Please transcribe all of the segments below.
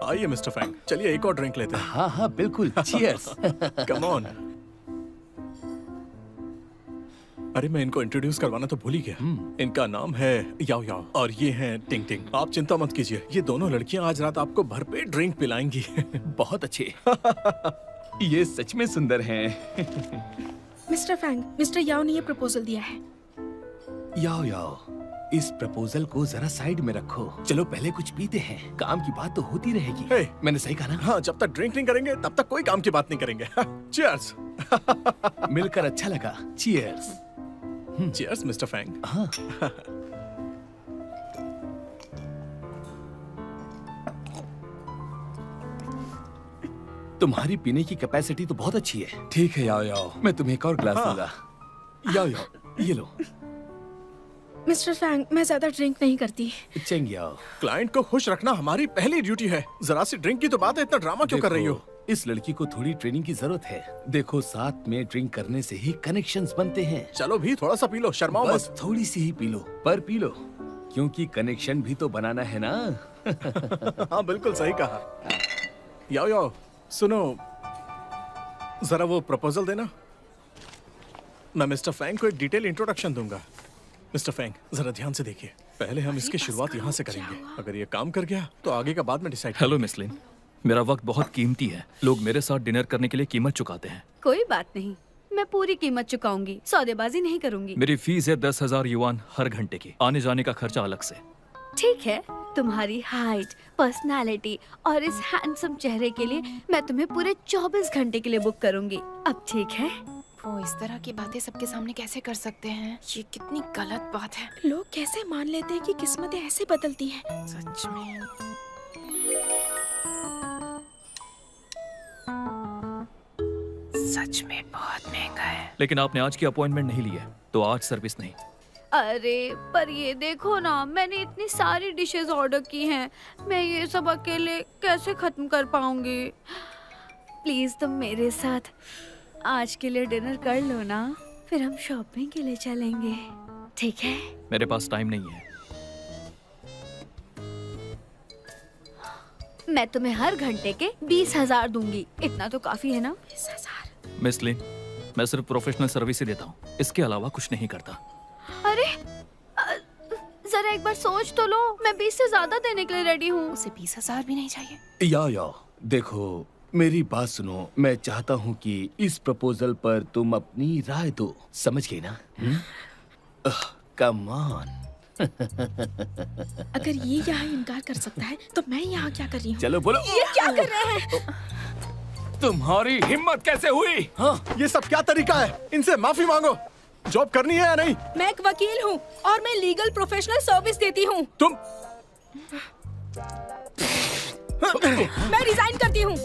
आइए mister Fang, चलिए एक और ड्रिंक लेते हैं। हाँ हाँ बिल्कुल, चीयर्स। Come on. अरे मैं इनको इंट्रोड्यूस करवाना तो भूल ही गया। इनका नाम है याओ याओ और ये हैं टिंग टिंग। आप चिंता मत कीजिए, ये दोनों लड़कियां आज रात आपको भरपेट ड्रिंक पिलाएंगी। बहुत अच्छे। ये सच में सुंदर हैं। मिस्टर फैंग, मिस्टर याओ ने ये प्रपोजल दिया है। याओ याओ, इस प्रपोजल को जरा साइड में रखो। चलो पहले कुछ पीते हैं, काम की बात तो होती रहेगी। Hey, मैंने सही कहा ना? हाँ, जब तक ड्रिंक नहीं करेंगे तब तक कोई काम की बात नहीं करेंगे। चीयर्स। मिलकर अच्छा लगा। चीयर्स। Cheers mister Fang. हाँ। तुम्हारी पीने की कैपेसिटी तो बहुत अच्छी है। ठीक है याओ याओ, मैं तुम्हें एक और ग्लास दूंगा। याओ याओ, ये लो। मिस्टर फैंग, मैं ज्यादा ड्रिंक नहीं करती। चेंग याओ, क्लाइंट को खुश रखना हमारी पहली ड्यूटी है। जरा सी ड्रिंक की तो बात है, इतना ड्रामा क्यों कर रही हो? इस लड़की को थोड़ी ट्रेनिंग की जरूरत है। देखो, साथ में ड्रिंक करने से ही कनेक्शंस बनते हैं। चलो भी थोड़ा सा पी लो, शर्माओ बस मत। थोड़ी सी ही पी लो, पर पी लो, क्योंकि कनेक्शन भी तो बनाना है ना। हाँ बिल्कुल सही कहा। याओ याओ, सुनो, जरा वो प्रपोजल देना। मैं मिस्टर फैंग को एक डिटेल इंट्रोडक्शन दूंगा। मिस्टर फैंग, जरा ध्यान से देखिए। पहले हम इसकी शुरुआत यहाँ से करेंगे। अगर ये काम कर गया तो आगे का बाद में डिसाइड। हेलो मिस लिन, मेरा वक्त बहुत कीमती है। लोग मेरे साथ डिनर करने के लिए कीमत चुकाते हैं। कोई बात नहीं, मैं पूरी कीमत चुकाऊंगी, सौदेबाजी नहीं करूंगी। मेरी फीस है 10,000 युआन हर घंटे की, आने जाने का खर्चा अलग से। ठीक है, तुम्हारी हाइट, पर्सनालिटी और इस हैंडसम चेहरे के लिए मैं तुम्हें पूरे 24 घंटे के लिए बुक करूंगी। अब ठीक है? वो इस तरह की बातें सबके सामने कैसे कर सकते हैं? ये कितनी गलत बात है। लोग कैसे मान लेते हैं कि किस्मतें ऐसे बदलती हैं? सच में। सच में बहुत महंगा है। लेकिन आपने आज की अपॉइंटमेंट नहीं ली है, तो आज सर्विस नहीं। अरे पर ये देखो ना, मैंने इतनी सारी डिशेस ऑर्डर की हैं, मैं ये सब अकेले कैसे खत्म कर पाऊंगी? प्लीज तुम मेरे साथ आज के लिए डिनर कर लो ना, फिर हम शॉपिंग के लिए चलेंगे, ठीक है? मेरे पास टाइम नहीं है। मैं तुम्हें हर घंटे के 20,000 दूंगी, इतना तो काफी है ना? 20,000। मिस लिन, मैं सिर्फ प्रोफेशनल सर्विस ही देता हूँ, इसके अलावा कुछ नहीं करता। अरे जरा एक बार सोच तो लो, मैं 20 से ज्यादा देने के लिए रेडी हूँ। उसे 20,000 भी नहीं चाहिए। याओ याओ, देखो मेरी बात सुनो। मैं चाहता हूँ कि इस प्रपोजल पर तुम अपनी राय दो, समझ गई ना? Come on. अगर ये यहाँ इनकार कर सकता है तो मैं यहाँ क्या कर रही हूँ? चलो बोलो। ये क्या कर रहे हैं? तुम्हारी हिम्मत कैसे हुई? हाँ, ये सब क्या तरीका है? इनसे माफी मांगो। जॉब करनी है या नहीं? मैं एक वकील हूँ और मैं लीगल प्रोफेशनल सर्विस देती हूँ। तुम मैं रिजाइन करती हूँ।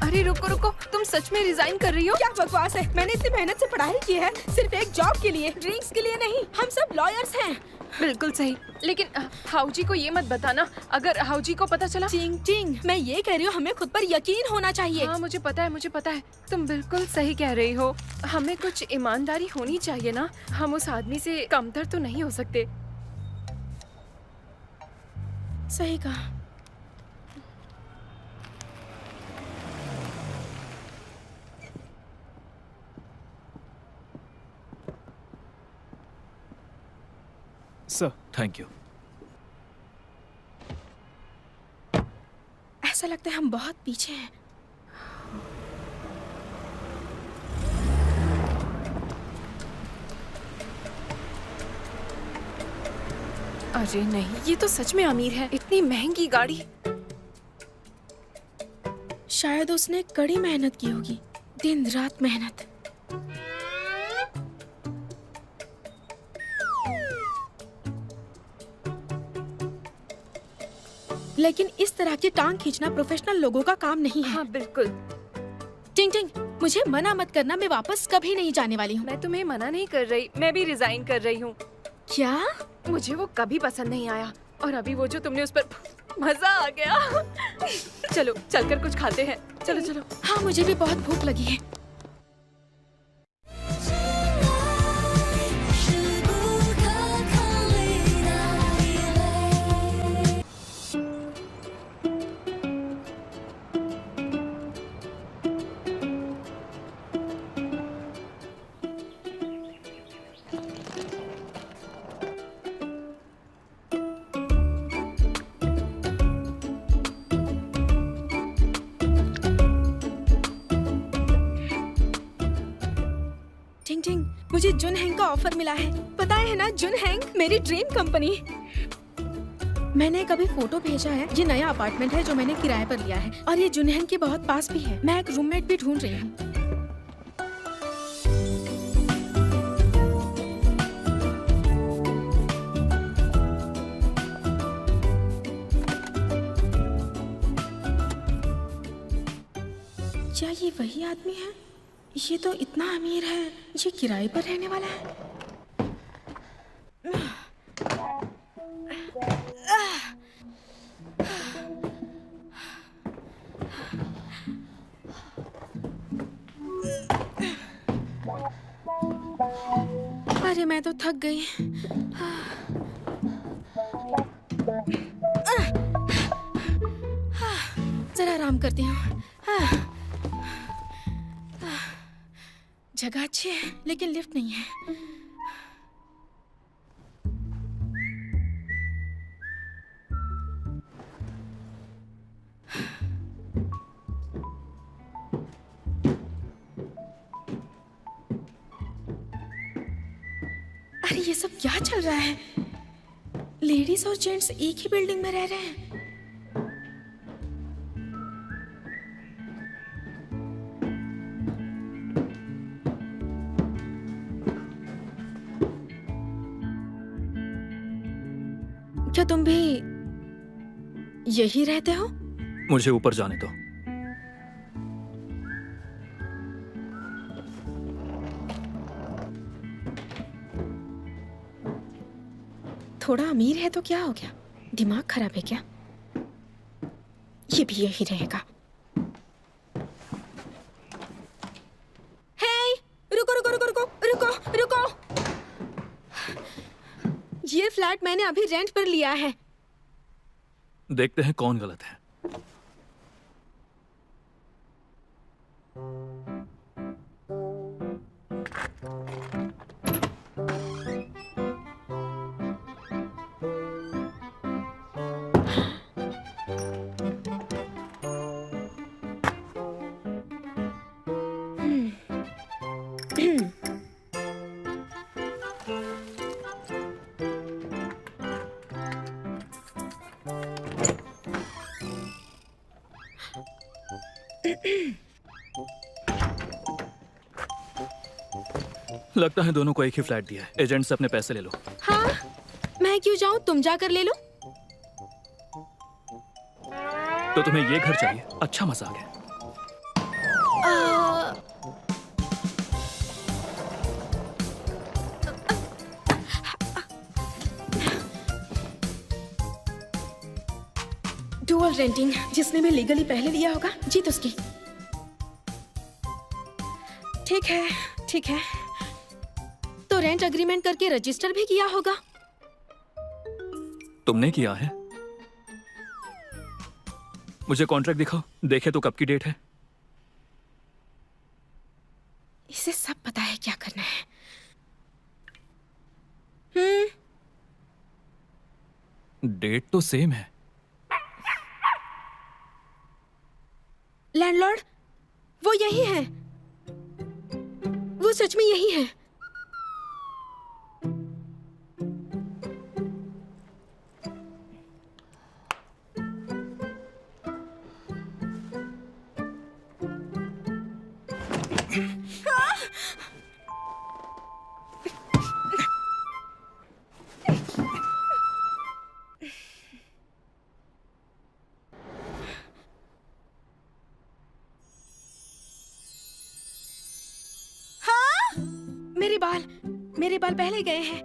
अरे रुको रुको, तुम सच में रिजाइन कर रही हो? क्या बकवास है? मैंने इतनी मेहनत से पढ़ाई की है, सिर्फ एक जॉब के लिए, ड्रिंक्स के लिए नहीं। हम सब लॉयर्स हैं। बिल्कुल सही, लेकिन हाउजी को ये मत बताना। अगर हाउजी को पता चला। टिंग टिंग, मैं ये कह रही हूँ, हमें खुद पर यकीन होना चाहिए। हाँ मुझे पता है, मुझे पता है, तुम बिल्कुल सही कह रही हो। हमें कुछ ईमानदारी होनी चाहिए ना, हम उस आदमी से कमतर तो नहीं हो सकते। सही कहा। Sir, thank you. ऐसा लगता है हम बहुत पीछे हैं। अरे नहीं, ये तो सच में अमीर है। इतनी महंगी गाड़ी। शायद उसने कड़ी मेहनत की होगी, दिन रात मेहनत। लेकिन इस तरह की टांग खींचना प्रोफेशनल लोगों का काम नहीं है। हाँ बिल्कुल। टिंग टिंग, मुझे मना मत करना, मैं वापस कभी नहीं जाने वाली हूँ। मैं तुम्हें मना नहीं कर रही, मैं भी रिजाइन कर रही हूँ। क्या? मुझे वो कभी पसंद नहीं आया, और अभी वो जो तुमने उस पर मजा आ गया। चलो चलकर कुछ खाते हैं। चलो चलो। हाँ, मुझे भी बहुत भूख लगी है। टिंग टिंग, मुझे जुन हैंग का ऑफर मिला है। पता है ना, जुन हैंग मेरी ड्रीम कंपनी। मैंने कभी फोटो भेजा है। ये नया अपार्टमेंट है जो मैंने किराए पर लिया है, और ये जुन हैंग के बहुत पास भी है। मैं एक रूममेट भी ढूंढ रही हूँ। क्या ये वही आदमी है? ये तो इतना अमीर है, ये किराए पर रहने वाला है। अरे मैं तो थक गई। जरा आराम करती हूँ। जगह अच्छी है लेकिन लिफ्ट नहीं है। अरे ये सब क्या चल रहा है? लेडीज और जेंट्स एक ही बिल्डिंग में रह रहे हैं। क्या तुम भी यही रहते हो? मुझे ऊपर जाने दो। थोड़ा अमीर है तो क्या हो गया? दिमाग खराब है क्या? ये भी यही रहेगा। हे, रुको रुको रुको रुको रुको रुको। ये फ्लैट मैंने अभी रेंट पर लिया है। देखते हैं कौन गलत है। लगता है दोनों को एक ही फ्लैट दिया है। एजेंट से अपने पैसे ले लो। हाँ, मैं क्यों जाऊं? तुम जाकर ले लो। तो तुम्हें ये घर चाहिए? अच्छा मजाक है। डुअल रेंटिंग, जिसने भी लीगली पहले लिया होगा जीत उसकी। ठीक है ठीक है, तो रेंट एग्रीमेंट करके रजिस्टर भी किया होगा। तुमने किया है? मुझे कॉन्ट्रैक्ट दिखाओ, देखे तो कब की डेट है। इसे सब पता है क्या करना है। डेट तो सेम है। लैंडलॉर्ड, वो यही है। वो सच में यही है। मेरे बाल पहले गए हैं।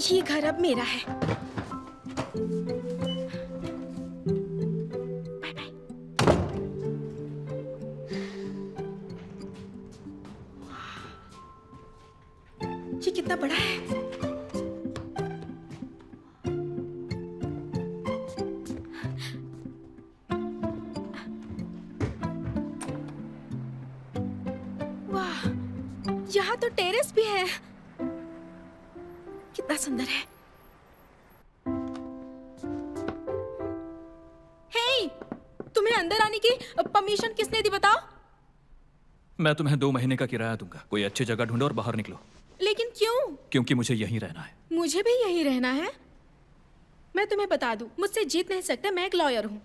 ये घर अब मेरा है। Bye bye. ये कितना बड़ा है। वाह, यहाँ तो टेरेस भी है। कितना सुंदर है। हे, तुम्हें अंदर आने की परमिशन किसने दी बताओ? मैं तुम्हें 2 महीने का किराया दूंगा। कोई अच्छी जगह ढूंढो और बाहर निकलो। लेकिन क्यों? क्योंकि मुझे यहीं रहना है। मुझे भी यही रहना है। मैं तुम्हें बता दूं, मुझसे जीत नहीं सकते। मैं एक लॉयर हूँ।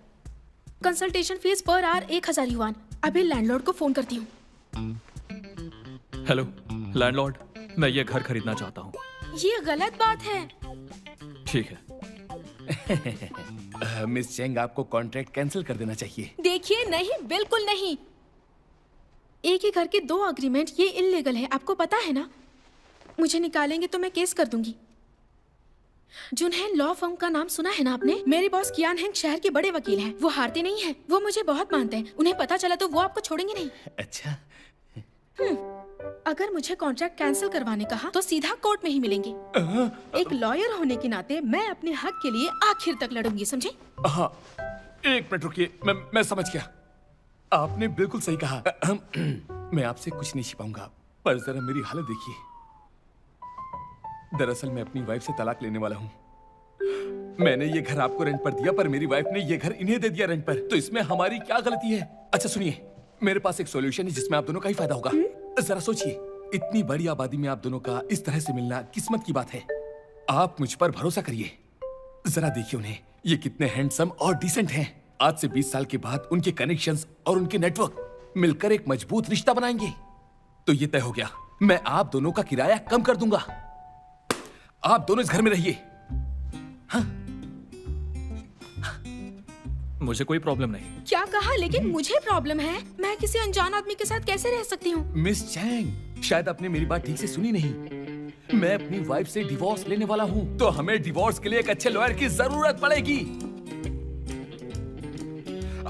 Consultation fees per hour 1000 yuan. अभी लैंडलॉर्ड को फोन करती हूँ। हेलो लैंडलॉर्ड, मैं ये घर खरीदना चाहता हूँ। ये गलत बात है। ठीक है। मिस चेंग, आपको कॉन्ट्रैक्ट कैंसिल कर देना चाहिए। देखिए, नहीं, बिल्कुल नहीं। एक ही घर के 2 अग्रीमेंट, ये इल्लीगल है। आपको पता है ना? मुझे निकालेंगे तो मैं केस कर दूंगी। जुनहेन लॉ फर्म का नाम सुना है ना आपने? मेरे बॉस कियान हेंग शहर के बड़े वकील हैं। वो हारते नहीं हैं। वो मुझे बहुत मानते हैं। उन्हें पता चला तो वो आपको छोड़ेंगे नहीं। अच्छा, अगर मुझे कॉन्ट्रैक्ट कैंसिल करवाने कहा तो सीधा कोर्ट में ही मिलेंगे। एक लॉयर होने के नाते मैं अपने हक के लिए आखिर तक लड़ूंगी, समझे? हाँ, एक मिनट रुकिए। मैं समझ गया। आपने बिल्कुल सही कहा। मैं आपसे कुछ नहीं छिपाऊंगा, पर जरा मेरी हालत देखिए। दरअसल मैं अपनी वाइफ से तलाक लेने वाला हूँ। मैंने ये घर आपको रेंट पर दिया, पर मेरी वाइफ ने ये घर इन्हें दे दिया रेंट पर। तो इसमें हमारी क्या गलती है? अच्छा सुनिए, मेरे पास एक सॉल्यूशन है जिसमें आप दोनों का ही फायदा होगा। जरा सोचिए, इतनी बड़ी आबादी में आप दोनों का इस तरह से मिलना किस्मत की बात है। आप मुझ पर भरोसा करिए। जरा देखिए उन्हें, ये कितने हैंडसम और डिसेंट हैं। आज से 20 साल के बाद उनके कनेक्शंस और उनके नेटवर्क मिलकर एक मजबूत रिश्ता बनाएंगे। तो ये तय हो गया, मैं आप दोनों का किराया कम कर दूंगा। आप दोनों इस घर में रहिए। मुझे कोई प्रॉब्लम नहीं। क्या कहा? लेकिन मुझे प्रॉब्लम है। मैं किसी अनजान आदमी के साथ कैसे रह सकती हूँ? मिस चैंग, शायद आपने मेरी बात ठीक से सुनी नहीं। मैं अपनी वाइफ से डिवोर्स लेने वाला हूँ, तो हमें डिवोर्स के लिए एक अच्छे लॉयर की जरूरत पड़ेगी।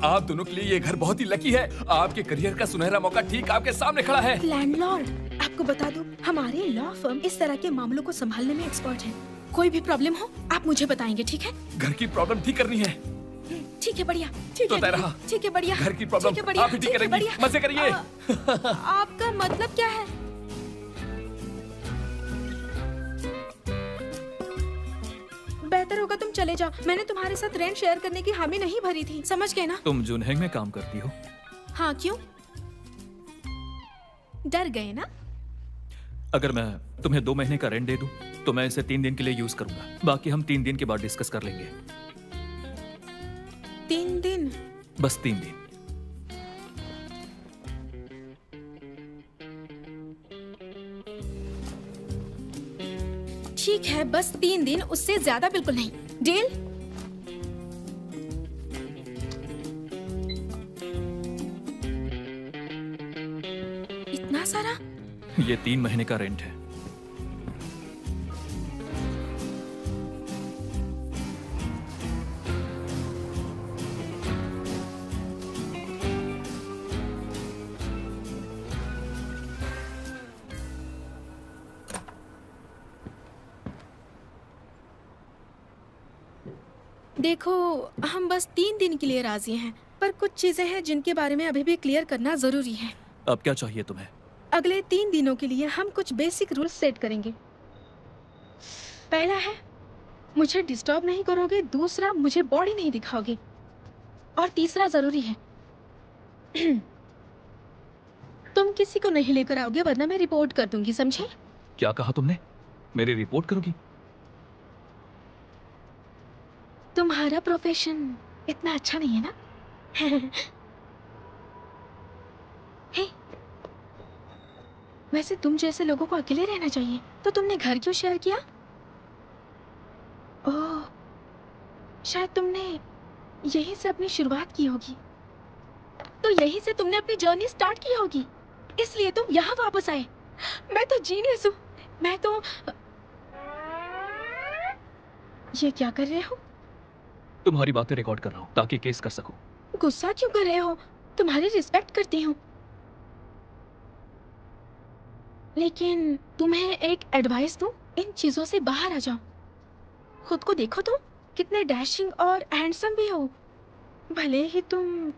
आप दोनों के लिए ये घर बहुत ही लकी है। आपके करियर का सुनहरा मौका ठीक आपके सामने खड़ा है। लैंडलॉर्ड, आपको बता दूं, हमारे लॉ फर्म इस तरह के मामलों को संभालने में एक्सपर्ट है। कोई भी प्रॉब्लम हो, आप मुझे बताएंगे, ठीक है? घर की प्रॉब्लम ठीक करनी है। ठीक है, बढ़िया। ठीक तो है, तय रहा। ठीक है, बढ़िया। घर की प्रॉब्लम ठीक है, बढ़िया, आप ही ठीक ठीक है, करेंगी। बढ़िया। मजे करिए। आपका मतलब क्या है? बेहतर होगा तुम चले जाओ। मैंने तुम्हारे साथ रेंट शेयर करने की हामी नहीं भरी थी, समझ गए ना? तुम जुनहेंग में काम करती हो? हाँ, क्यों? डर गए ना? अगर मैं तुम्हें 2 महीने का रेंट दे दूं, तो मैं इसे 3 दिन के लिए यूज करूंगा। बाकी हम 3 दिन के बाद डिस्कस कर लेंगे। 3 दिन? बस 3 दिन। ठीक है, बस 3 दिन, उससे ज्यादा बिल्कुल नहीं। डील? इतना सारा? ये 3 महीने का रेंट है। देखो, हम बस 3 दिन के लिए राजी हैं, पर कुछ चीजें हैं जिनके बारे में अभी भी क्लियर करना जरूरी है। अब क्या चाहिए तुम्हें? अगले 3 दिनों के लिए हम कुछ बेसिक रूल्स सेट करेंगे। पहला है, मुझे डिस्टर्ब नहीं करोगे। दूसरा, मुझे बॉडी नहीं दिखाओगे। और तीसरा जरूरी है, तुम किसी को नहीं लेकर आओगे, वरना मैं रिपोर्ट कर दूंगी, समझे? क्या कहा तुमने? मेरी रिपोर्ट करोगी? तुम्हारा प्रोफेशन इतना अच्छा नहीं है ना? हे, वैसे तुम जैसे लोगों को अकेले रहना चाहिए, तो तुमने घर क्यों शेयर किया? ओह, शायद तुमने यहीं से अपनी शुरुआत की होगी, तो यहीं से तुमने अपनी जर्नी स्टार्ट की होगी, इसलिए तुम यहाँ वापस आए। मैं तो जीनियस हूँ। मैं तो ये क्या कर रहे हो? तुम्हारी बातें रिकॉर्ड कर रहा हूँ ताकि केस कर सकूं। गुस्सा क्यों कर रहे हो? तुम्हारी रिस्पेक्ट करती हूँ, लेकिन तुम्हें एक एडवाइस दूं, इन चीजों से बाहर आ जाओ। खुद को देखो तो, कितने डैशिंग और हैंडसम भी हो। भले ही तुम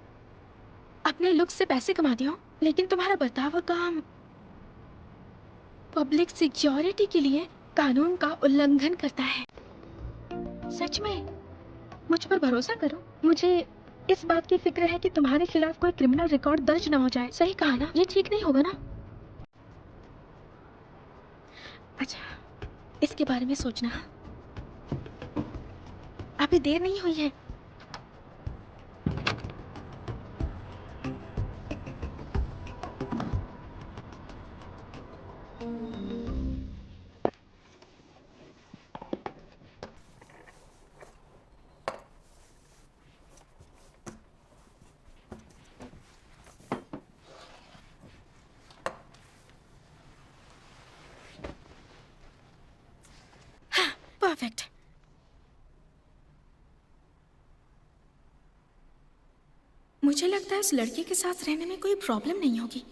अपने लुक से पैसे कमाती हो, लेकिन तुम्हारा बर्ताव और काम पब्लिक सिक्योरिटी के लिए कानून का उल्लंघन करता है। सच में मुझ पर भरोसा करो। मुझे इस बात की फिक्र है कि तुम्हारे खिलाफ कोई क्रिमिनल रिकॉर्ड दर्ज न हो जाए। सही कहा ना? ये ठीक नहीं होगा ना? अच्छा, इसके बारे में सोचना। अभी देर नहीं हुई है। परफेक्ट। मुझे लगता है उस लड़के के साथ रहने में कोई प्रॉब्लम नहीं होगी।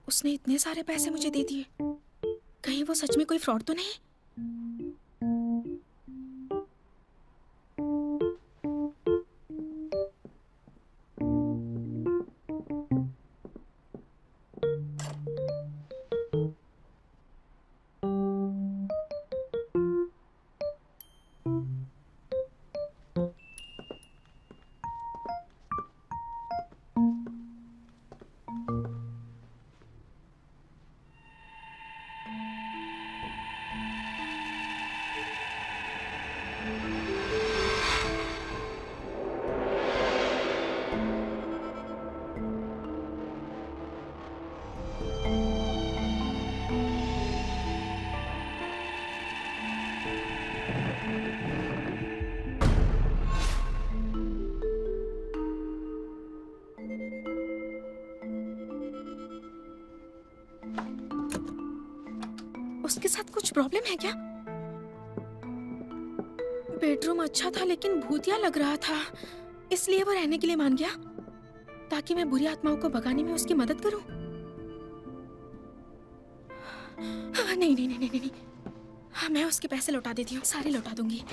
उसने इतने सारे पैसे मुझे दे दिए, कहीं वो सच में कोई फ्रॉड तो नहीं? उसके साथ कुछ प्रॉब्लम है क्या? बेडरूम अच्छा था लेकिन भूतिया लग रहा था, इसलिए वो रहने के लिए मान गया ताकि मैं बुरी आत्माओं को भगाने में उसकी मदद करूं। नहीं नहीं नहीं नहीं नहीं, मैं उसके पैसे लौटा देती हूँ, सारे लौटा दूंगी।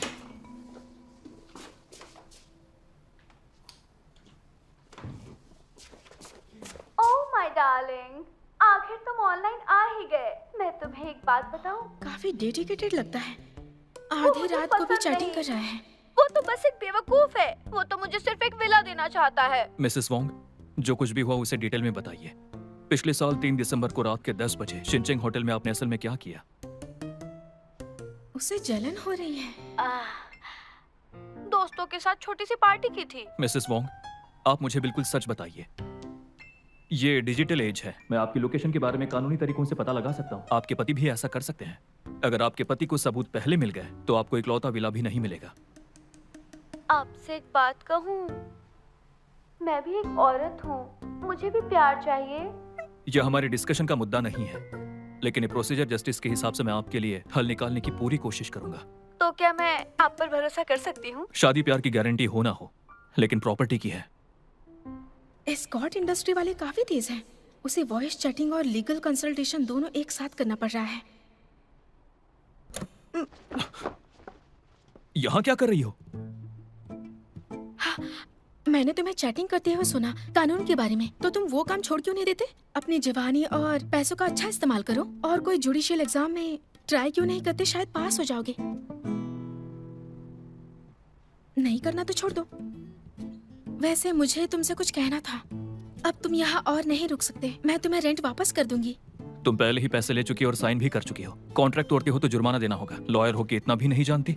ओह माय डार्लिंग, आखिर तुम ऑनलाइन आ ही गए। मैं तुम्हें एक बात बताऊं? काफी डेडिकेटेड लगता है। वो आधी मुझे रात को भी पसंद चैटिंग नहीं। कर रहा है। वो तो बस एक बेवकूफ है। वो तो मुझे सिर्फ एक विला देना चाहता है। मिसेस वोंग, जो कुछ भी हुआ उसे डिटेल में बताइए। पिछले साल 3 दिसंबर को रात के 10 बजे शिनचेंग होटल में आपने असल में क्या किया? उसे जलन हो रही है। दोस्तों के साथ छोटी सी पार्टी की थी। मिसेस वोंग, आप मुझे बिल्कुल सच बताइए। ये डिजिटल एज है, मैं आपकी लोकेशन के बारे में कानूनी तरीकों से पता लगा सकता हूँ। आपके पति भी ऐसा कर सकते हैं। अगर आपके पति को सबूत पहले मिल गए तो आपको इकलौता विला भी नहीं मिलेगा। आपसे एक बात कहूँ, मैं भी एक औरत हूँ, मुझे भी प्यार चाहिए। यह हमारे डिस्कशन का मुद्दा नहीं है, लेकिन ये प्रोसीजर जस्टिस के हिसाब से मैं आपके लिए हल निकालने की पूरी कोशिश करूंगा। तो क्या मैं आप पर भरोसा कर सकती हूँ? शादी प्यार की गारंटी हो ना हो, लेकिन प्रॉपर्टी की है। एस्कॉर्ट इंडस्ट्री वाले काफी तेज हैं। उसे वॉइस चैटिंग और लीगल कंसल्टेशन दोनों एक साथ करना पड़ रहा है। यहाँ क्या कर रही हो? मैंने तुम्हें चैटिंग करते हुए सुना कानून के बारे में, तो तुम वो काम छोड़ क्यों नहीं देते? अपनी जवानी और पैसों का अच्छा इस्तेमाल करो और कोई जुडिशियल एग्जाम में ट्राई क्यों नहीं करते? शायद पास हो जाओगे। नहीं करना तो छोड़ दो। वैसे मुझे तुमसे कुछ कहना था। अब तुम यहाँ और नहीं रुक सकते। मैं तुम्हें रेंट वापस कर दूंगी। तुम पहले ही पैसे ले चुकी हो और साइन भी कर चुकी हो। कॉन्ट्रैक्ट तोड़ती हो तो जुर्माना देना होगा। लॉयर हो के इतना भी नहीं जानती?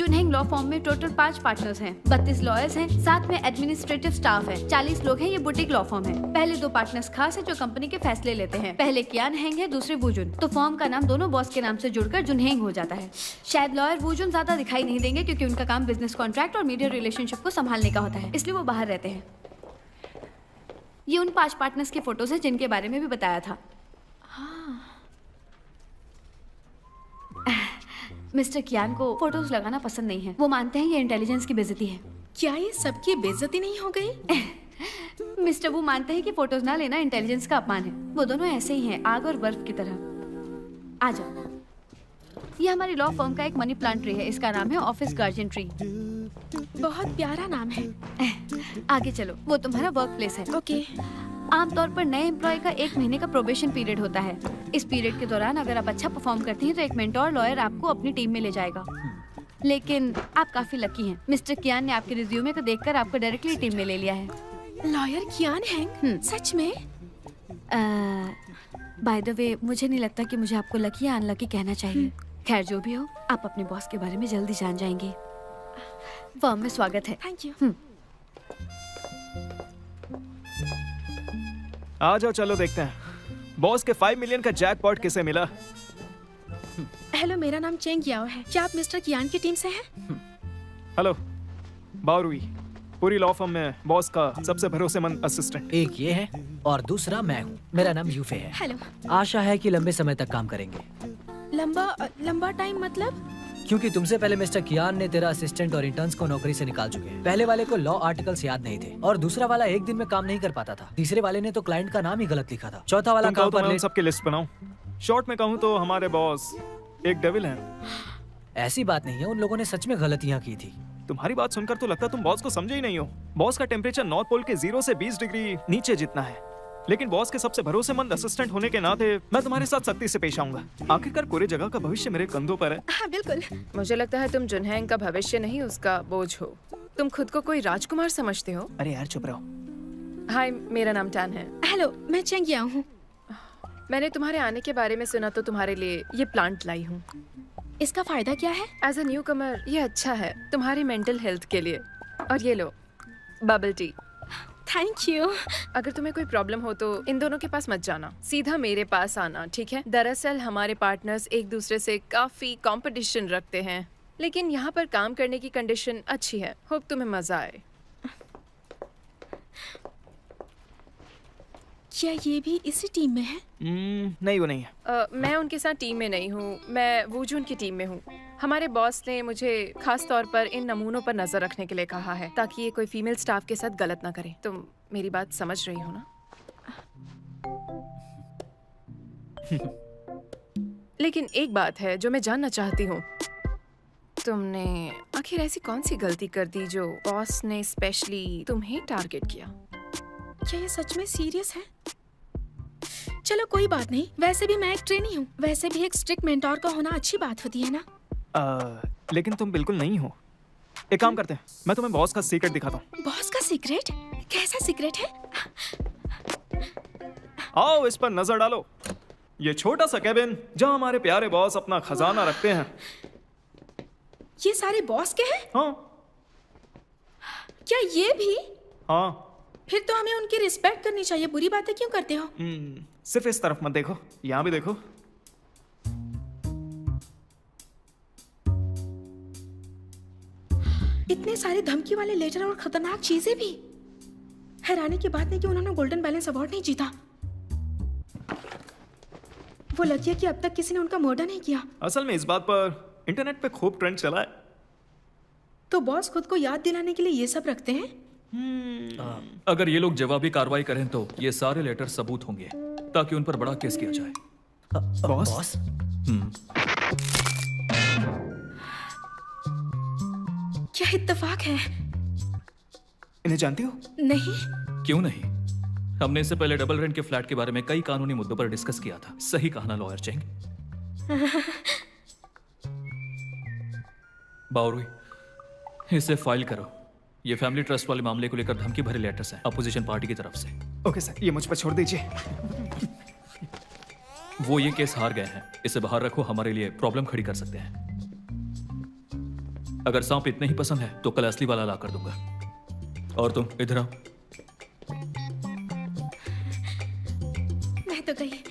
जुनहेंग लॉ फॉर्म में टोटल 5 पार्टनर्स हैं, 32 लॉयर्स हैं, साथ में एडमिनिस्ट्रेटिव स्टाफ है, 40 लोग हैं। ये बुटीक लॉ फॉर्म है। पहले 2 पार्टनर्स खास है जो कंपनी के फैसले लेते हैं। पहले कियान हेंग है, दूसरे वूजुन। तो फॉर्म का नाम दोनों बॉस के नाम से जुड़कर जुनहेंग हो जाता है। शायद लॉयर वूजुन ज्यादा दिखाई नहीं देंगे क्योंकि उनका काम बिजनेस कॉन्ट्रैक्ट और मीडिया रिलेशनशिप को संभालने का होता है, इसलिए वो बाहर रहते हैं। ये उन 5 पार्टनर्स के फोटोज हैं जिनके बारे में भी बताया था। मिस्टर कियान को फोटोज लगाना पसंद नहीं है। वो मानते हैं ये इंटेलिजेंस की बेइज्जती है। क्या ये सबकी बेइज्जती नहीं हो गई? मिस्टर वो मानते हैं कि फोटोज ना लेना इंटेलिजेंस का अपमान है। वो दोनों ऐसे ही हैं, आग और बर्फ की तरह। आ जाओ। ये हमारी लॉ फर्म का एक मनी प्लांट ट्री है। इसका नाम है ऑफिस गार्जियन ट्री। बहुत प्यारा नाम है। आगे चलो, वो तुम्हारा वर्क प्लेस है। ओके। आमतौर पर नए एम्प्लॉय का 1 महीने का प्रोबेशन पीरियड होता है। इस पीरियड के दौरान अगर आप अच्छा परफॉर्म करती हैं तो एक मेंटोर लॉयर आपको अपनी टीम में ले जाएगा। लेकिन आप काफी लकी हैं। मिस्टर कियान ने आपके रिज्यूमे को देखकर आपको डायरेक्टली टीम में ले लिया है। लॉयर कियान हेंग? सच में? बाय द वे, मुझे नहीं लगता कि मुझे आपको लकी या अनलकी कहना चाहिए। खैर जो भी हो, आप अपने बॉस के बारे में जल्दी जान जाएंगे। फर्म में स्वागत है। Thank you. आ जाओ, चलो देखते हैं बॉस के 5 मिलियन का जैकपॉट किसे मिला। हेलो, मेरा नाम चेंग याओ है। क्या आप मिस्टर कियान की टीम से हैं? हेलो, बाओरुई, पूरी लॉ फर्म में बॉस का सबसे भरोसेमंद असिस्टेंट। एक ये है और दूसरा मैं हूँ। मेरा नाम यूफे है। हेलो। आशा है कि लंबे समय तक काम करेंगे। लंबा टाइम मतलब? क्योंकि तुमसे पहले मिस्टर कियान ने तेरा असिस्टेंट और इंटर्न्स को नौकरी से निकाल चुके हैं। पहले वाले को लॉ आर्टिकल्स याद नहीं थे और दूसरा वाला 1 दिन में काम नहीं कर पाता था। तीसरे वाले ने तो क्लाइंट का नाम ही गलत लिखा था। चौथा वाला काम पर सबकी लिस्ट बनाऊं। शॉर्ट में कहूँ तो हमारे बॉस एक डेविल हैं। ऐसी बात नहीं है, उन लोगों ने सच में गलतियाँ की थी। तुम्हारी बात सुनकर तो लगता तुम बॉस को समझे ही नहीं हो। बॉस का टेम्परेचर नॉर्थ पोल के 0 से 20 डिग्री नीचे जितना है, लेकिन बॉस के सबसे भरोसेमंद असिस्टेंट होने के नाते मैं तुम्हारे साथ सख्ती से पेश आऊंगा। आखिरकार पूरे जगह का भविष्य मेरे कंधों पर है। हाँ बिल्कुल। मुझे लगता है तुम जुनहेंग का भविष्य नहीं, उसका बोझ हो। तुम खुद को कोई राजकुमार समझते हो। अरे यार चुप रहो। हाय, मेरा नाम टैन है। हेलो, मैं चेंग याओ हूँ। मैंने तुम्हारे आने के बारे में सुना तो तुम्हारे लिए ये प्लांट लाई हूँ। इसका फायदा क्या है? एज अ न्यू कमर ये अच्छा है तुम्हारी मेंटल हेल्थ के लिए। और ये लो, बबल टी। Thank you. अगर तुम्हें कोई प्रॉब्लम हो तो इन दोनों के पास मत जाना, सीधा मेरे पास आना, ठीक है? दरअसल हमारे पार्टनर्स एक दूसरे से काफी कंपटीशन रखते हैं, लेकिन यहाँ पर काम करने की कंडीशन अच्छी है। होप तुम्हें मजा आए। क्या ये भी इसी टीम में है? नहीं, वो नहीं है। मैं उनके साथ टीम में नहीं हूँ, मैं वूजुन की टीम में हूँ। हमारे बॉस ने मुझे खास तौर पर इन नमूनों पर नजर रखने के लिए कहा है ताकि ये कोई फीमेल स्टाफ के साथ गलत ना करे। तुम मेरी बात समझ रही हो ना? लेकिन एक बात है जो मैं जानना चाहती हूँ, तुमने आखिर ऐसी कौन सी गलती कर दी जो बॉस ने स्पेशली तुम्हें टारगेट किया? क्या ये सच में सीरियस है? चलो कोई बात नहीं, वैसे भी मैं एक ट्रेनी हूँ। वैसे भी एक स्ट्रिक्ट मेंटोर का होना अच्छी बात होती है ना? लेकिन तुम बिल्कुल नहीं हो। एक काम करते हैं, मैं तुम्हें बॉस का सीक्रेट दिखाता हूँ। बॉस का सीक्रेट? कैसा सीक्रेट है? आओ इस पर नजर डालो। ये छोटा सा केबिन जहाँ हमारे प्यारे बॉस अपना खजाना रखते हैं। ये सारे बॉस के हैं? हाँ। क्या ये भी? हाँ। फिर तो हमें उनकी रिस्पेक्ट करनी चाहिए। बुरी बातें क्यों करते हो? सिर्फ इस तरफ मत देखो, यहाँ भी देखो। इतने सारे धमकी वाले लेटर और खतरनाक चीजें भी। हैरानी की बात नहीं कि उन्होंने गोल्डन बैलेंस अवार्ड नहीं जीता। वो लकी है कि अब तक किसी ने उनका मर्डर नहीं किया। असल में इस बात पर इंटरनेट पे खूब ट्रेंड चला है। तो बॉस खुद को याद दिलाने के लिए ये सब रखते हैं? अगर ये लोग जवाबी कार्रवाई करें तो ये सारे लेटर सबूत होंगे ताकि उन पर बड़ा केस किया जाए। बॉस? क्या इत्तेफाक है? इन्हें जानती हो? नहीं। क्यों नहीं? हमने इससे पहले डबल रेंट के फ्लैट के बारे में कई कानूनी मुद्दों पर डिस्कस किया था। सही कहा ना लॉयर चेंग? बाओरुई, इसे फाइल करो। ये फैमिली ट्रस्ट वाले मामले को लेकर धमकी भरे लेटर्स हैं अपोजिशन पार्टी की तरफ से। ओके सर, ये मुझ पर छोड़ दीजिए। वो ये केस हार गए हैं, इसे बाहर रखो, हमारे लिए प्रॉब्लम खड़ी कर सकते हैं। अगर सांप इतने ही पसंद है तो कल असली वाला ला कर दूंगा। और तुम इधर आओ। मैं तो गई।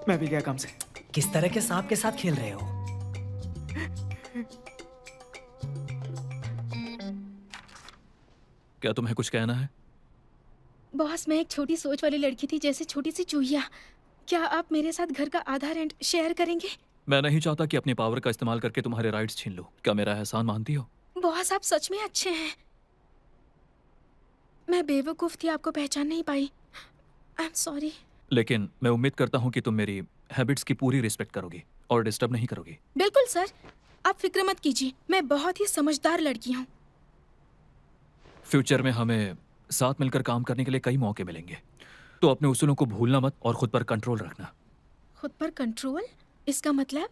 मैं भी गया काम से। किस तरह के सांप के साथ खेल रहे हो? क्या तुम्हें कुछ कहना है? बॉस, मैं एक छोटी सोच वाली लड़की थी, जैसे छोटी सी चूहिया। क्या आप मेरे साथ घर का आधा रेंट शेयर करेंगे? मैं नहीं चाहता कि अपनी पावर का इस्तेमाल करके तुम्हारे राइट्स छीन लो। क्या मेरा एहसान मानती हो? बॉस, आप सच में अच्छे हैं। मैं बेवकूफ थी, आपको पहचान नहीं पाई। I am sorry. लेकिन मैं उम्मीद करता हूँ कि तुम मेरी हैबिट्स की पूरी रिस्पेक्ट करोगी और डिस्टर्ब नहीं करोगी। बिल्कुल सर, आप फिक्र मत कीजिए, मैं बहुत ही समझदार लड़की हूँ। फ्यूचर में हमें साथ मिलकर काम करने के लिए कई मौके मिलेंगे, तो अपने उसूलों को भूलना मत और खुद पर कंट्रोल रखना। खुद पर कंट्रोल? इसका मतलब?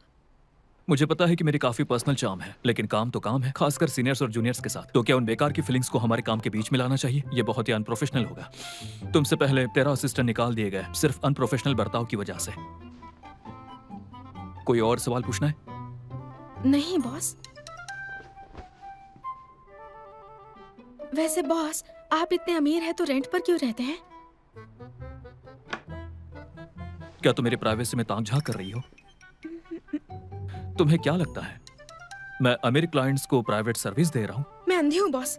मुझे पता है कि मेरी काफी पर्सनल चार्म है, लेकिन काम तो काम है, खासकर सीनियर्स और जूनियर्स के साथ। तो क्या उन बेकार की फीलिंग्स को हमारे काम के बीच में लाना चाहिए? ये बहुत ही अनप्रोफेशनल होगा। तुमसे पहले तेरा असिस्टेंट निकाल दिए गए सिर्फ अनप्रोफेशनल बर्ताव की वजह से। कोई और सवाल पूछना है? नहीं बॉस। वैसे बॉस, आप इतने अमीर हैं तो रेंट पर क्यों रहते हैं? क्या तुम मेरी प्राइवेसी में ताक झांक कर रही हो? तुम्हें क्या लगता है मैं अमीर क्लाइंट्स को प्राइवेट सर्विस दे रहा हूं? मैं अंधी हूँ बॉस।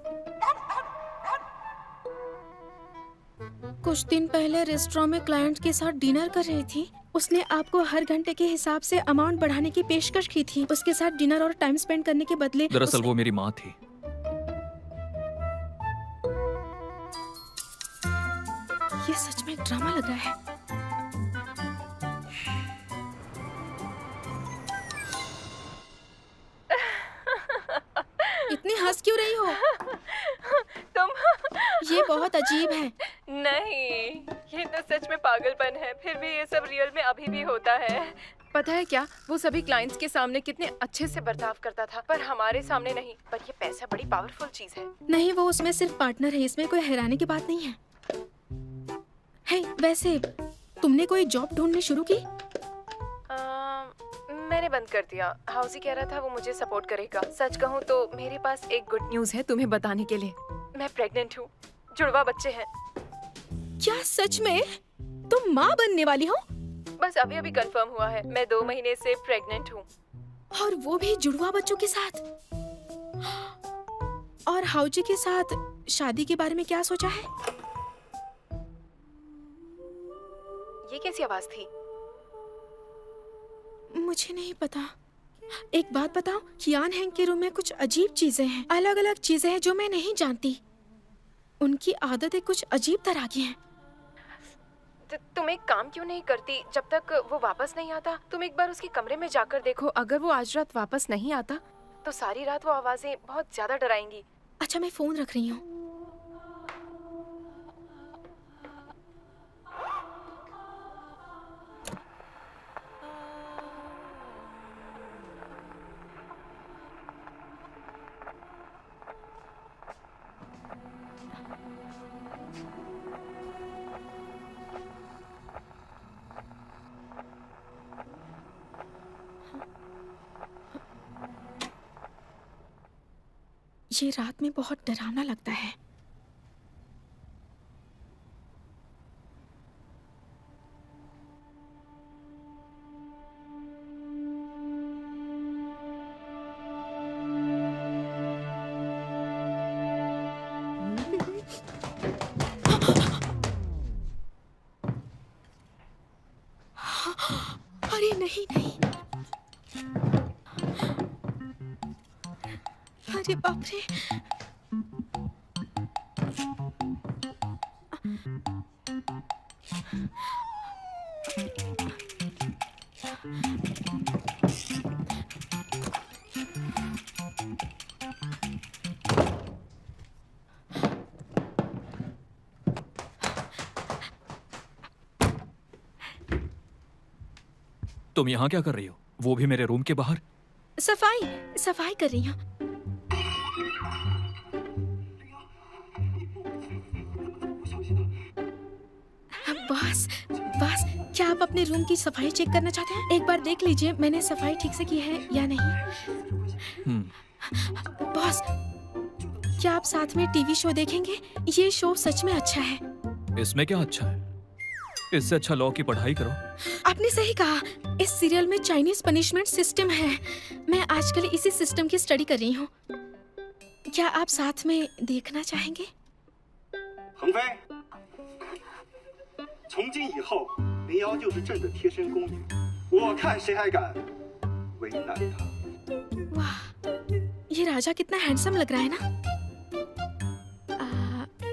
कुछ दिन पहले रेस्टोरेंट में क्लाइंट के साथ डिनर कर रही थी। उसने आपको हर घंटे के हिसाब से अमाउंट बढ़ाने की पेशकश की थी। उसके साथ डिनर और टाइम स्पेंड करने के बदले दरअसल वो मेरी माँ थी। ये सच में ड्रामा लग रहा है। इतनी हंस क्यों रही हो? तुम ये बहुत अजीब है। नहीं, ये तो सच में पागलपन है। फिर भी ये सब रियल में अभी भी होता है। पता है क्या, वो सभी क्लाइंट्स के सामने कितने अच्छे से बर्ताव करता था, पर हमारे सामने नहीं। पर ये पैसा बड़ी पावरफुल चीज है। नहीं, वो उसमें सिर्फ पार्टनर है, इसमें कोई हैरानी की बात नहीं है। हे, वैसे तुमने कोई जॉब ढूंढनी शुरू की? मैंने बंद कर दिया। हाउसी कह रहा था वो मुझे सपोर्ट करेगा। सच कहूँ तो मेरे पास एक गुड न्यूज है तुम्हें बताने के लिए। मैं प्रेग्नेंट हूँ, जुड़वा बच्चे हैं। क्या सच में? तुम माँ बनने वाली हो? बस अभी अभी कंफर्म हुआ है। मैं 2 महीने से प्रेग्नेंट हूँ। और वो भी जुड़वा बच्चों के साथ। और हाउजी के साथ शादी के बारे में क्या सोचा है? ये कैसी आवाज थी? मुझे नहीं पता। एक बात बताओ, कियान हैंग के रूम में कुछ अजीब चीजें हैं, अलग अलग चीजें हैं जो मैं नहीं जानती। उनकी आदतें कुछ अजीब तरह की हैं। तुम एक काम क्यों नहीं करती? जब तक वो वापस नहीं आता, तुम एक बार उसके कमरे में जाकर देखो। अगर वो आज रात वापस नहीं आता तो सारी रात वो आवाजें बहुत ज्यादा डराएंगी। अच्छा, मैं फोन रख रही हूँ। ये रात में बहुत डरावना लगता है। अरे नहीं नहीं, अरे बाप रे। तुम यहाँ क्या कर रही हो? वो भी मेरे रूम के बाहर? सफाई कर रही हूँ। बॉस, क्या आप अपने रूम की सफाई चेक करना चाहते हैं? एक बार देख लीजिए मैंने सफाई ठीक से की है या नहीं। बॉस, क्या आप साथ में टीवी शो देखेंगे? ये शो सच में अच्छा है। इसमें क्या अच्छा है? इससे अच्छा लॉ की पढ़ाई करो। आपने सही कहा, इस सीरियल में चाइनीज पनिशमेंट सिस्टम है। मैं आजकल इसी सिस्टम की स्टडी कर रही हूँ। क्या आप साथ में देखना चाहेंगे? 恒飞，从今以后，林瑶就是朕的贴身宫女，我看谁还敢为难她。 वाह, ये राजा कितना हैंडसम लग रहा है ना।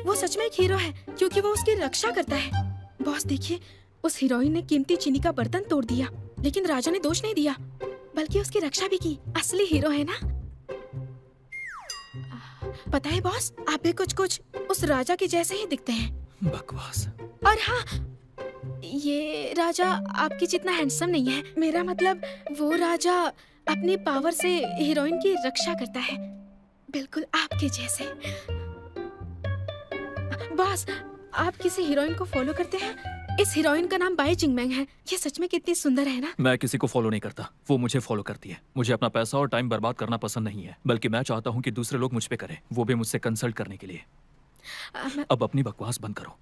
वो सच में एक हीरो है क्योंकि वो उसकी रक्षा करता है। बॉस देखिए, उस हीरोइन ने कीमती चीनी का बर्तन तोड़ दिया, लेकिन राजा ने दोष नहीं दिया, बल्कि उसकी रक्षा भी की। असली हीरो है ना। पता है बॉस, आप भी कुछ कुछ उस राजा के जैसे ही दिखते हैं। बकवास। और हाँ, ये राजा आपकी जितना हैंडसम नहीं है। मेरा मतलब वो राजा अपनी पावर से हीरोइन की रक्षा करता है, बिल्कुल आपके जैसे। बॉस, आप किसी हीरोइन को फॉलो करते हैं? इस हीरोइन का नाम बाई जिंगमैंग है। ये सच में कितनी सुंदर है ना। मैं किसी को फॉलो नहीं करता, वो मुझे फॉलो करती है। मुझे अपना पैसा और टाइम बर्बाद करना पसंद नहीं है, बल्कि मैं चाहता हूँ कि दूसरे लोग मुझ पे करें, वो भी मुझसे कंसल्ट करने के लिए। अब अपनी बकवास बंद करो।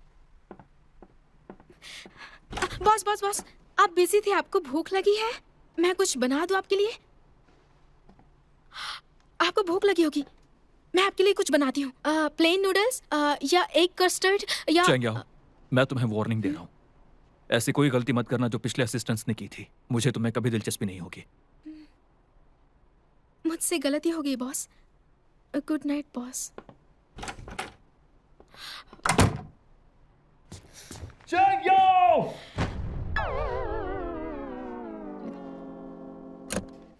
बॉस बॉस बॉस, आप बिजी थे, आपको भूख लगी है? मैं कुछ बना दूं आपके लिए? आपको भूख लगी होगी, मैं आपके लिए कुछ बनाती हूँ। प्लेन नूडल्स या एग कस्टर्ड या चेंगियाओ, मैं तुम्हें वार्निंग दे रहा हूँ, ऐसी कोई गलती मत करना जो पिछले असिस्टेंट्स ने की थी। मुझे तुम्हें कभी दिलचस्पी नहीं होगी। मुझसे गलती हो गई बॉस। Good night boss.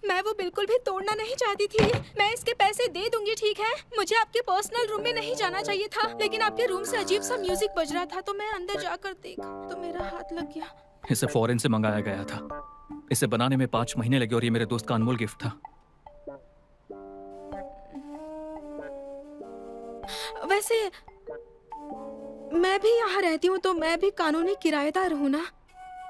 मैं वो बिल्कुल भी तोड़ना नहीं चाहती थी। मैं इसके पैसे दे दूंगी, ठीक है? मुझे आपके पर्सनल रूम में नहीं जाना चाहिए था, लेकिन आपके रूम से अजीब सा म्यूजिक बज रहा था, तो मैं अंदर जाकर देखा तो मेरा हाथ लग गया। इसे फॉरेन से मंगाया गया था। इसे बनाने में 5 महीने लगे और ये मेरे दोस्त का अनमोल गिफ्ट था। वैसे मैं भी यहाँ रहती हूँ तो मैं भी कानूनी किराएदार हूँ ना।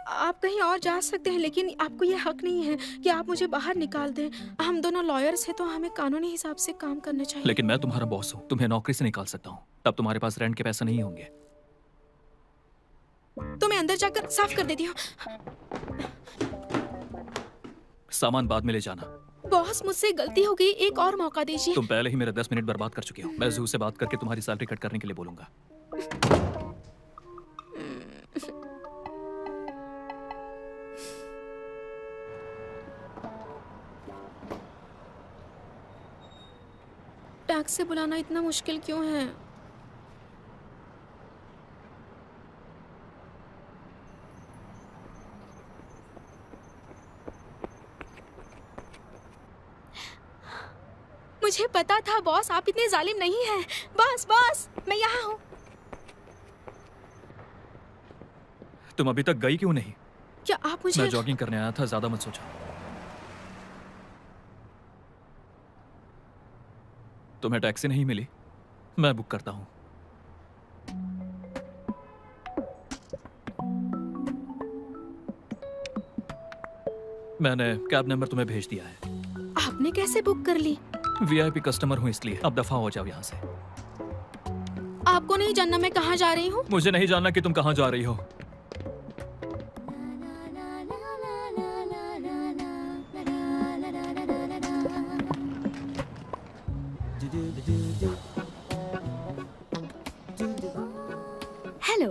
आप कहीं और जा सकते हैं, लेकिन आपको ये हक नहीं है कि आप मुझे बाहर निकाल दें। हम दोनों लॉयर्स हैं तो हमें कानूनी हिसाब से काम करना चाहिए। लेकिन मैं तुम्हारा बॉस हूँ, तुम्हें नौकरी से निकाल सकता हूँ। तब तुम्हारे पास रेंट के पैसे नहीं होंगे। तो मैं अंदर जाकर साफ कर देती हूँ। सामान बाद में ले जाना। बॉस, मुझसे गलती हो गई, एक और मौका दीजिए। तुम पहले ही मेरे 10 मिनट बर्बाद कर चुके हो। मैं जू से बात करके तुम्हारी सैलरी कट करने के लिए बोलूंगा। टैक्स से बुलाना इतना मुश्किल क्यों है? मुझे पता था बॉस, आप इतने जालिम नहीं हैं। बॉस बॉस, मैं यहाँ हूँ। तुम अभी तक गई क्यों नहीं? क्या आप मुझे? मैं जॉगिंग करने आया था, ज्यादा मत सोचो। तुम्हें टैक्सी नहीं मिली? मैं बुक करता हूँ। मैंने कैब नंबर तुम्हें भेज दिया है। आपने कैसे बुक कर ली? वीआईपी कस्टमर हूँ इसलिए। अब दफा हो जाओ यहाँ से। आपको नहीं जानना मैं कहाँ जा रही हूँ? मुझे नहीं जानना कि तुम कहाँ जा रही हो। हेलो,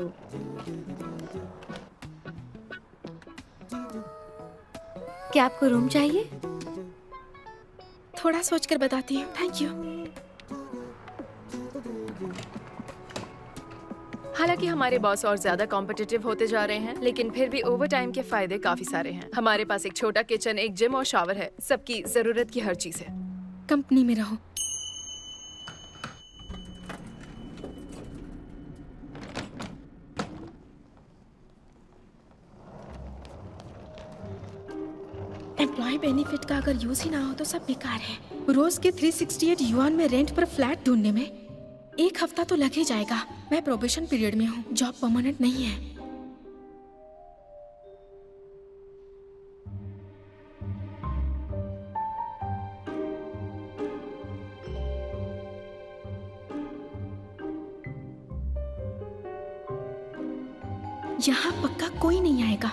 क्या आपको रूम चाहिए? थोड़ा सोचकर बताती हूँ। Thank you. हालांकि हमारे बॉस और ज्यादा कॉम्पिटिटिव होते जा रहे हैं, लेकिन फिर भी ओवर टाइम के फायदे काफी सारे हैं। हमारे पास एक छोटा किचन, एक जिम और शावर है। सबकी जरूरत की हर चीज है। कंपनी में रहो। एम्प्लॉय बेनिफिट का अगर यूज ही ना हो तो सब बेकार है। रोज के 368 युआन में रेंट पर फ्लैट ढूंढने में 1 हफ्ता तो लग ही जाएगा। मैं प्रोबेशन पीरियड में हूँ, जॉब परमानेंट नहीं है। यहाँ पक्का कोई नहीं आएगा।